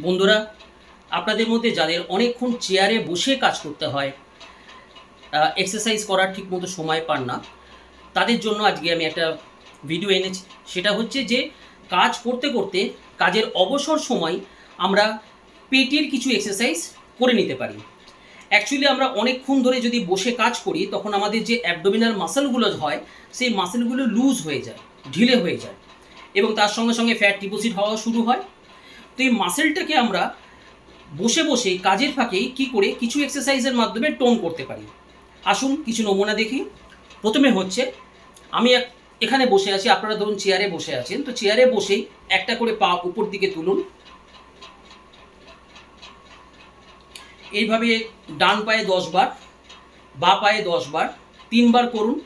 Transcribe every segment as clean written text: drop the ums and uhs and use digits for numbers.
বন্ধুরা, আপনাদের মধ্যে যাদের অনেকক্ষণ চেয়ারে বসে কাজ করতে হয়, এক্সারসাইজ করার ঠিকমতো সময় পান না, তাদের জন্য আজকে আমি একটা ভিডিও এনেছি। সেটা হচ্ছে যে কাজ করতে করতে কাজের অবসর সময় আমরা পেটের কিছু এক্সারসাইজ করে নিতে পারি। অ্যাকচুয়ালি আমরা অনেকক্ষণ ধরে যদি বসে কাজ করি তখন আমাদের যে অ্যাবডোমিনাল মাসেলগুলো হয় সেই মাসেলগুলো লুজ হয়ে যায়, ঢিলে হয়ে যায়, এবং তার সঙ্গে সঙ্গে ফ্যাট ডিপোজিট হওয়া শুরু হয়। তো এই মাসেলটাকে আমরা বসে বসে কাজের ফাঁকেই কী করে কিছু এক্সারসাইজের মাধ্যমে টোন করতে পারি। আসুন কিছু নমুনা দেখি। প্রথমে হচ্ছে, আমি এখানে বসে আছি, আপনারা ধরুন চেয়ারে বসে আছেন, তো চেয়ারে বসেই একটা করে পা উপর দিকে তুলুন। এইভাবে ডান পায়ে 10 বার, বাঁ পায়ে 10 বার, 3 বার করুন।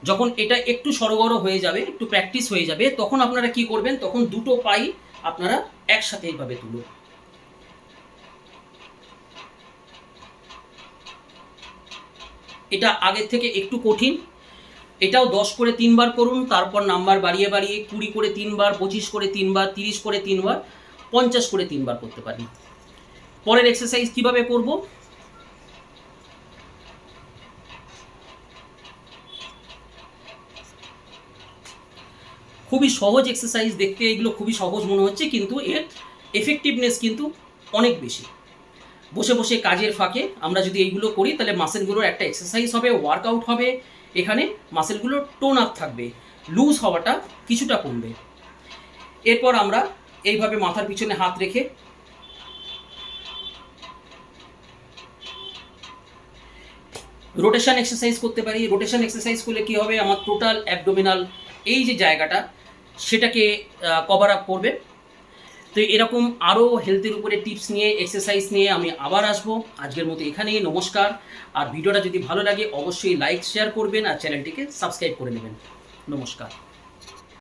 যখন এটা একটু সরগর হয়ে যাবে, একটু প্র্যাকটিস হয়ে যাবে, তখন আপনারা কি করবেন, তখন দুটো পাই আপনারা একসাথে এইভাবে তুলুন। এটা আগের থেকে একটু কঠিন, এটাও 10 করে 3 বার করুন। তারপর নাম্বার বাড়িয়ে বাড়িয়ে 20 করে 3 বার, 25 করে 3 বার, 30 করে 3 বার, 50 করে 3 বার করতে পারেন। পরের এক্সারসাইজ কিভাবে করব, খুবই সহজ এক্সারসাইজ দেখতে, এগুলো খুবই সহজ মনে হচ্ছে, কিন্তু এর এফেক্টিভনেস কিন্তু অনেক বেশি। বসে বসে কাজের ফাঁকে আমরা যদি এইগুলো করি তাহলে মাসেলগুলোর একটা এক্সারসাইজ হবে, ওয়ার্কআউট হবে, এখানে মাসেলগুলোর টোন আপ থাকবে, লুজ হওয়াটা কিছুটা কমবে। এরপর আমরা এইভাবে মাথার পিছনে হাত রেখে রোটেশন এক্সারসাইজ করতে পারি। রোটেশন এক্সারসাইজ করলে কী হবে, আমার টোটাল অ্যাবডোমিনাল এই যে জায়গাটা সেটাকে কভার আপ করবে। তো এরকম আরও হেলথের উপরে টিপস নিয়ে, এক্সারসাইজ নিয়ে আমি আবার আসবো। আজকের মতো এখানেই, নমস্কার। আর ভিডিওটা যদি ভালো লাগে অবশ্যই লাইক শেয়ার করবেন আর চ্যানেলটিকে সাবস্ক্রাইব করে নেবেন। নমস্কার।